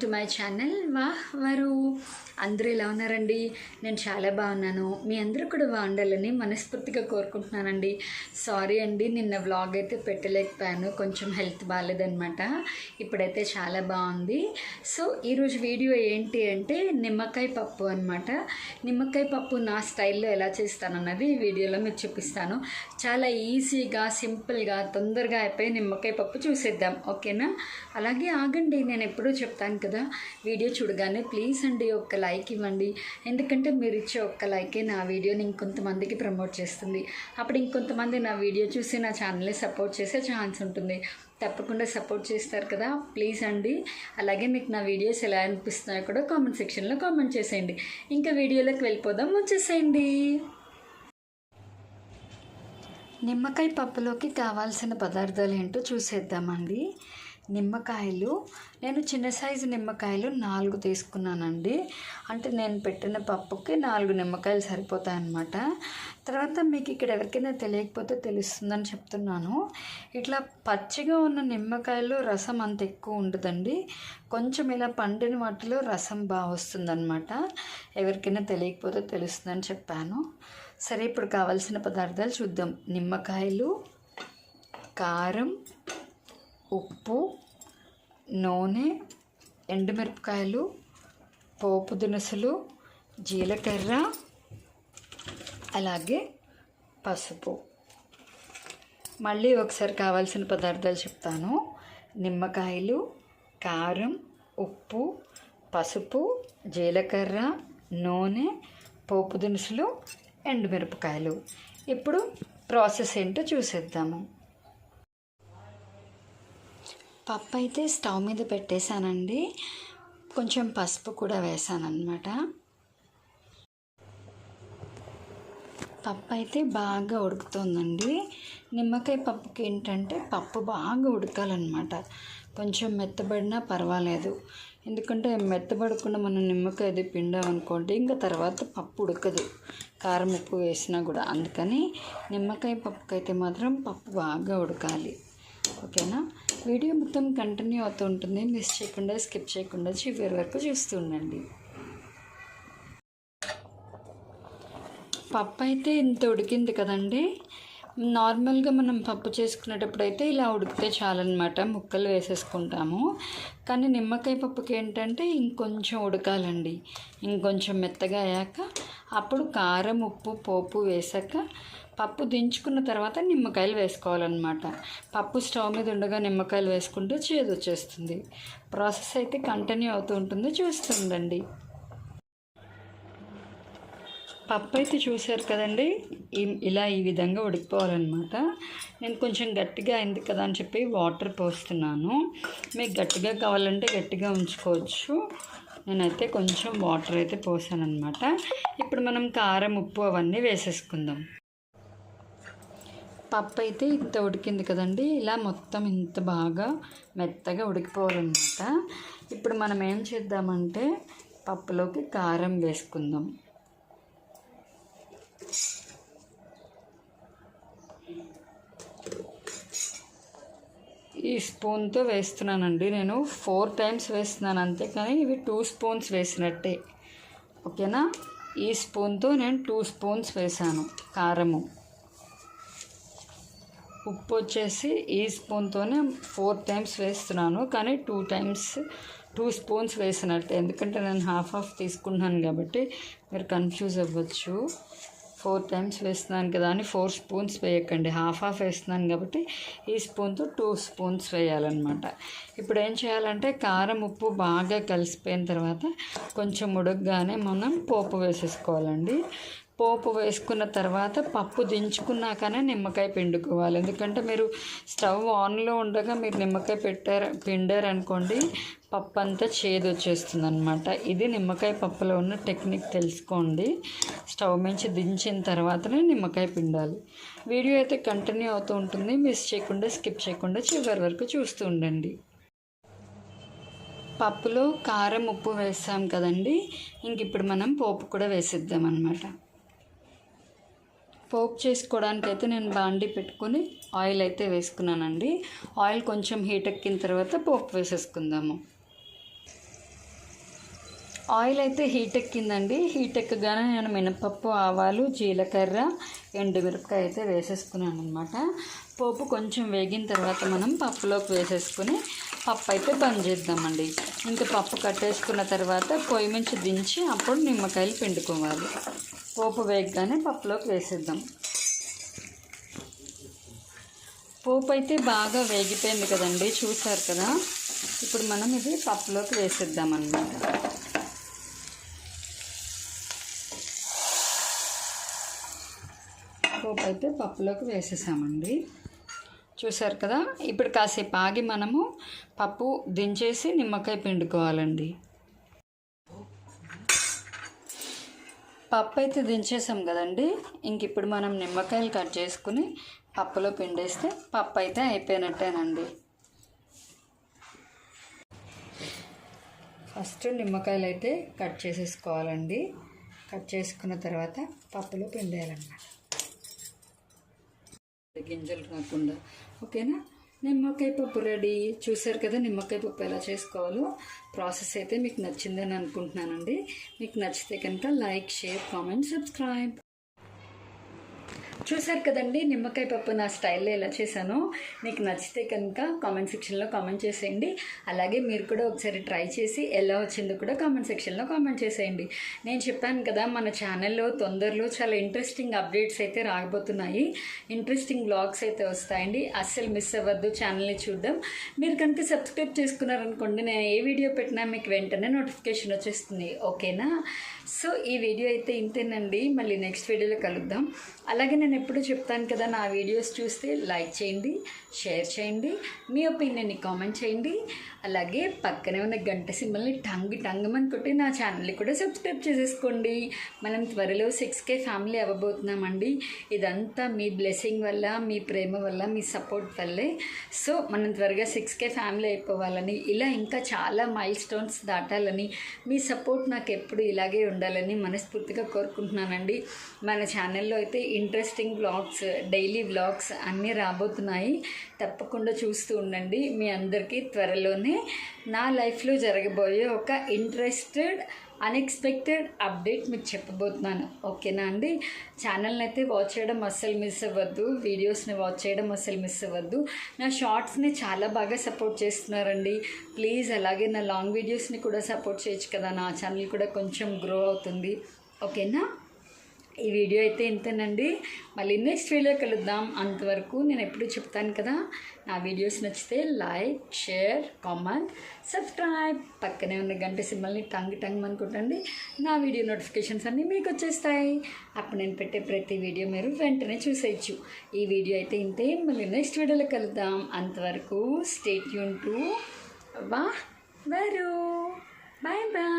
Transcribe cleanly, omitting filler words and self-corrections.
To my channel వారు అందరూ ఎలా ఉన్నారండి? నేను చాలా బాగున్నాను. మీ అందరూ కూడా బాగుండాలని మనస్ఫూర్తిగా కోరుకుంటున్నానండి. సారీ అండి, నిన్న వ్లాగ్ అయితే పెట్టలేకపోయాను, కొంచెం హెల్త్ బాగాలేదనమాట. ఇప్పుడైతే చాలా బాగుంది. సో ఈరోజు వీడియో ఏంటి అంటే నిమ్మకాయ పప్పు అనమాట. నిమ్మకాయ పప్పు నా స్టైల్లో ఎలా చేస్తానన్నది ఈ వీడియోలో మీకు చూపిస్తాను. చాలా ఈజీగా, సింపుల్గా, తొందరగా అయిపోయి నిమ్మకాయ పప్పు చూసేద్దాం, ఓకేనా? అలాగే ఆగండి, నేను ఎప్పుడూ చెప్తాను కదా, వీడియో చూడగానే ప్లీజ్ అండి ఒక్క లైక్ ఇవ్వండి. ఎందుకంటే మీరు ఇచ్చే ఒక్క లైకే నా వీడియోని ఇంకొంతమందికి ప్రమోట్ చేస్తుంది. అప్పుడు ఇంకొంతమంది నా వీడియో చూసి నా ఛానల్ని సపోర్ట్ చేసే ఛాన్స్ ఉంటుంది. తప్పకుండా సపోర్ట్ చేస్తారు కదా, ప్లీజ్ అండి. అలాగే మీకు నా వీడియోస్ ఎలా అనిపిస్తున్నాయో కూడా కామెంట్ సెక్షన్లో కామెంట్ చేసేయండి. ఇంకా వీడియోలోకి వెళ్ళిపోదాం, వచ్చేసేయండి. నిమ్మకాయ పప్పులోకి కావాల్సిన పదార్థాలు ఏంటో చూసేద్దామండి. నిమ్మకాయలు, నేను చిన్న సైజు నిమ్మకాయలు 4 తీసుకున్నానండి. అంటే నేను పెట్టిన పప్పుకి 4 నిమ్మకాయలు సరిపోతాయన్నమాట. తర్వాత మీకు ఇక్కడ ఎవరికైనా తెలియకపోతే తెలుస్తుందని చెప్తున్నాను. ఇట్లా పచ్చిగా ఉన్న నిమ్మకాయలు రసం అంత ఎక్కువ ఉండదండి. కొంచెం ఇలా పండిన వాటిలో రసం బాగా వస్తుందన్నమాట. ఎవరికైనా తెలియకపోతే తెలుస్తుందని చెప్పాను. సరే, ఇప్పుడు కావాల్సిన పదార్థాలు చూద్దాం. నిమ్మకాయలు, కారం, ఉప్పు, నూనె, ఎండుమిరపకాయలు, పోపు దినుసులు, జీలకర్ర, అలాగే పసుపు. మళ్ళీ ఒకసారి కావాల్సిన పదార్థాలు చెప్తాను. నిమ్మకాయలు, కారం, ఉప్పు, పసుపు, జీలకర్ర, నూనె, పోపు దినుసులు, ఎండుమిరపకాయలు. ఇప్పుడు ప్రాసెస్ ఏంటో చూసేద్దాము. పప్పు అయితే స్టవ్ మీద పెట్టేశానండి. కొంచెం పసుపు కూడా వేసాను అన్నమాట. పప్పు అయితే బాగా ఉడుకుతుందండి. నిమ్మకాయ పప్పుకి ఏంటంటే పప్పు బాగా ఉడకాలన్నమాట. కొంచెం మెత్తబడినా పర్వాలేదు, ఎందుకంటే మెత్తబడకుండా మనం నిమ్మకాయ అది పిండామనుకోండి ఇంకా తర్వాత పప్పు ఉడకదు, కారం ఉప్పు వేసినా కూడా. అందుకని నిమ్మకాయ పప్పుకి అయితే మాత్రం పప్పు బాగా ఉడకాలి, ఓకేనా? వీడియో మొత్తం కంటిన్యూ అవుతూ ఉంటుంది, మిస్ చేయకుండా, స్కిప్ చేయకుండా చివరి వరకు చూస్తూ ఉండండి. పప్పు అయితే ఇంత ఉడికింది కదండి. నార్మల్గా మనం పప్పు చేసుకునేటప్పుడు అయితే ఇలా ఉడికితే చాలన్నమాట, ముక్కలు వేసేసుకుంటాము. కానీ నిమ్మకాయ పప్పుకి ఏంటంటే ఇంకొంచెం ఉడకాలండి. ఇంకొంచెం మెత్తగా అయ్యాక అప్పుడు కారం, ఉప్పు, పోపు వేసాక పప్పు దించుకున్న తర్వాత నిమ్మకాయలు వేసుకోవాలన్నమాట. పప్పు స్టవ్ మీద ఉండగా నిమ్మకాయలు వేసుకుంటే చేదు వచ్చేస్తుంది. ప్రాసెస్ అయితే కంటిన్యూ అవుతూ ఉంటుంది, చూస్తుండండి. పప్పు అయితే చూశారు కదండి, ఇలా ఈ విధంగా ఉడికిపోవాలన్నమాట. నేను కొంచెం గట్టిగా అయింది కదా అని చెప్పి వాటర్ పోస్తున్నాను. మీకు గట్టిగా కావాలంటే గట్టిగా ఉంచుకోవచ్చు. నేనైతే కొంచెం వాటర్ అయితే పోసాను అనమాట. ఇప్పుడు మనం కారం, ఉప్పు అవన్నీ వేసేసుకుందాం. పప్పు అయితే ఇంత ఉడికింది కదండి, ఇలా మొత్తం ఇంత బాగా మెత్తగా ఉడికిపోవాలన్నమాట. ఇప్పుడు మనం ఏం చేద్దామంటే పప్పులోకి కారం వేసుకుందాం. ఈ స్పూన్తో వేస్తున్నానండి, నేను 4 టైమ్స్ వేస్తున్నాను అంతే, కానీ ఇవి 2 స్పూన్స్ వేసినట్టే, ఓకేనా? ఈ స్పూన్తో నేను 2 స్పూన్స్ వేసాను కారము. ఉప్పు వచ్చేసి ఈ స్పూన్తోనే 4 టైమ్స్ వేస్తున్నాను, కానీ 2 స్పూన్స్ వేసినట్టే, ఎందుకంటే నేను హాఫ్ తీసుకున్నాను కాబట్టి మీరు కన్ఫ్యూజ్ అవ్వచ్చు. 4 టైమ్స్ వేస్తున్నాను కదా అని 4 స్పూన్స్ వేయకండి, హాఫ్ వేస్తున్నాను కాబట్టి ఈ స్పూన్తో 2 స్పూన్స్ వేయాలన్నమాట. ఇప్పుడు ఏం చేయాలంటే కారం, ఉప్పు బాగా కలిసిపోయిన తర్వాత కొంచెం ఉడకగానే మనం పోపు వేసేసుకోవాలండి. పోపు వేసుకున్న తర్వాత పప్పు దించుకున్నాకనే నిమ్మకాయ పిండుకోవాలి. ఎందుకంటే మీరు స్టవ్ ఆన్లో ఉండగా మీరు నిమ్మకాయ పిండారనుకోండి పప్పు అంతా చేదు వచ్చేస్తుంది అనమాట. ఇది నిమ్మకాయ పప్పులో ఉన్న టెక్నిక్, తెలుసుకోండి. స్టవ్ నుంచి దించిన తర్వాతనే నిమ్మకాయ పిండాలి. వీడియో అయితే కంటిన్యూ అవుతూ ఉంటుంది, మిస్ చేయకుండా, స్కిప్ చేయకుండా చివరి వరకు చూస్తూ ఉండండి. పప్పులో కారం, ఉప్పు వేసాం కదండి, ఇంక ఇప్పుడు మనం పోపు కూడా వేసిద్దాం అన్నమాట. పోపు చేసుకోవడానికి అయితే నేను బాండి పెట్టుకొని ఆయిల్ అయితే వేసుకున్నానండి. ఆయిల్ కొంచెం హీట్ ఎక్కిన తర్వాత పోపు వేసేసుకుందాము. ఆయిల్ అయితే హీట్ ఎక్కిందండి. హీట్ ఎక్కగానే నేను మినపప్పు, ఆవాలు, జీలకర్ర, ఎండుమిరపకాయ అయితే వేసేసుకున్నాను అనమాట. పోపు కొంచెం వేగిన తర్వాత మనం పప్పులోకి వేసేసుకుని పప్పు అయితే బంద్ చేద్దామండి. ఇంకా పప్పు కట్టేసుకున్న తర్వాత పొయ్యి నుంచి దించి అప్పుడు నిమ్మకాయలు పిండుకోవాలి. పోపు వేగగానే పప్పులోకి వేసేద్దాం. పోపు అయితే బాగా వేగిపోయింది కదండి, చూసారు కదా. ఇప్పుడు మనం ఇది పప్పులోకి వేసేద్దాం అన్నమాట. పోపు అయితే పప్పులోకి వేసేసామండి, చూసారు కదా. ఇప్పుడు కాసేపు ఆగి మనము పప్పు దించేసి నిమ్మకాయ పిండుకోవాలండి. పప్పు అయితే దించేసాం కదండి. ఇంక ఇప్పుడు మనం నిమ్మకాయలు కట్ చేసుకుని పప్పులో పిండేస్తే పప్పు అయితే అయిపోయినట్టేనండి. ఫస్ట్ నిమ్మకాయలు అయితే కట్ చేసేసుకోవాలండి. కట్ చేసుకున్న తర్వాత పప్పులో పిండేయాలన్నమాట, గింజలు రాకుండా. ఓకేనా. నిమ్మకాయ పప్పు రెడీ. చూసారు కదా నిమ్మకాయ పప్పు ఎలా చేసుకోవాలో. ప్రాసెస్ అయితే మీకు నచ్చిందని అనుకుంటున్నానండి. మీకు నచ్చితే కనుక లైక్, షేర్, కామెంట్, సబ్స్క్రైబ్. చూసారు కదండి నిమ్మకాయ పప్పు నా స్టైల్లో ఎలా చేశానో. మీకు నచ్చితే కనుక కామెంట్ సెక్షన్లో కామెంట్ చేసేయండి. అలాగే మీరు కూడా ఒకసారి ట్రై చేసి ఎలా వచ్చిందో కూడా కామెంట్ సెక్షన్లో కామెంట్ చేసేయండి. నేను చెప్పాను కదా మన ఛానల్లో తొందరలో చాలా ఇంట్రెస్టింగ్ అప్డేట్స్ అయితే రాకపోతున్నాయి. ఇంట్రెస్టింగ్ వ్లాగ్స్ అయితే వస్తాయండి. అస్సలు మిస్ అవ్వద్దు ఛానల్ని చూడడం. మీరు కనుక సబ్స్క్రైబ్ చేసుకున్నారనుకోండి, నేను ఏ వీడియో పెట్టినా మీకు వెంటనే నోటిఫికేషన్ వచ్చేస్తుంది. ఓకేనా. సో ఈ వీడియో అయితే ఇంతేనండి. మళ్ళీ నెక్స్ట్ వీడియోలో కలుద్దాం. అలాగే నేను ఎప్పుడు చెప్తాను కదా, నా వీడియోస్ చూస్తే లైక్ చేయండి, షేర్ చేయండి, మీ ఒపీనియన్ని కామెంట్ చేయండి. అలాగే పక్కనే ఉన్న గంట సింబల్ని టంగమని కొట్టి నా ఛానల్ని కూడా సబ్స్క్రైబ్ చేసేసుకోండి. మనం త్వరలో 6K ఫ్యామిలీ అవ్వబోతున్నామండి. ఇదంతా మీ బ్లెస్సింగ్ వల్ల, మీ ప్రేమ వల్ల, మీ సపోర్ట్ వల్లే. సో మనం త్వరగా 6K ఫ్యామిలీ అయిపోవాలని, ఇలా ఇంకా చాలా మైల్ స్టోన్స్ దాటాలని, మీ సపోర్ట్ నాకు ఎప్పుడు ఇలాగే ఉండాలని మనస్ఫూర్తిగా కోరుకుంటున్నానండి. మన ఛానల్లో అయితే ఇంట్రెస్టింగ్ వ్లాగ్స్, డైలీ వ్లాగ్స్ అన్నీ రాబోతున్నాయి. తప్పకుండా చూస్తూ ఉండండి. మీ అందరికీ త్వరలోనే నా లైఫ్లో జరగబోయే ఒక ఇంట్రెస్టెడ్, అన్ఎక్స్పెక్టెడ్ అప్డేట్ మీకు చెప్పబోతున్నాను. ఓకేనా అండి. ఛానల్ని అయితే వాచ్ చేయడం అస్సలు మిస్ అవ్వద్దు. వీడియోస్ని వాచ్ చేయడం అస్సలు మిస్ అవ్వద్దు. నా షార్ట్స్ని చాలా బాగా సపోర్ట్ చేస్తున్నారండి. ప్లీజ్ అలాగే నా లాంగ్ వీడియోస్ని కూడా సపోర్ట్ చేయొచ్చు కదా. నా ఛానల్ కూడా కొంచెం గ్రో అవుతుంది. ఓకేనా. ఈ వీడియో అయితే ఇంతేనండి. మళ్ళీ నెక్స్ట్ వీడియో కలుద్దాం. అంతవరకు నేను ఎప్పుడు చెప్తాను కదా, నా వీడియోస్ నచ్చితే లైక్, షేర్, కామెంట్, సబ్స్క్రైబ్. పక్కనే ఉన్న గంట సింబల్ని టంగ్ అనుకుంటండి. నా వీడియో నోటిఫికేషన్స్ అన్నీ మీకు వచ్చేస్తాయి. అప్పుడు నేను పెట్టే ప్రతి వీడియో మీరు వెంటనే చూసేయచ్చు. ఈ వీడియో అయితే ఇంతే. మళ్ళీ నెక్స్ట్ వీడియోలో కలుద్దాం. అంతవరకు స్టే ట్యూన్ టు వా వరు. Bye bye.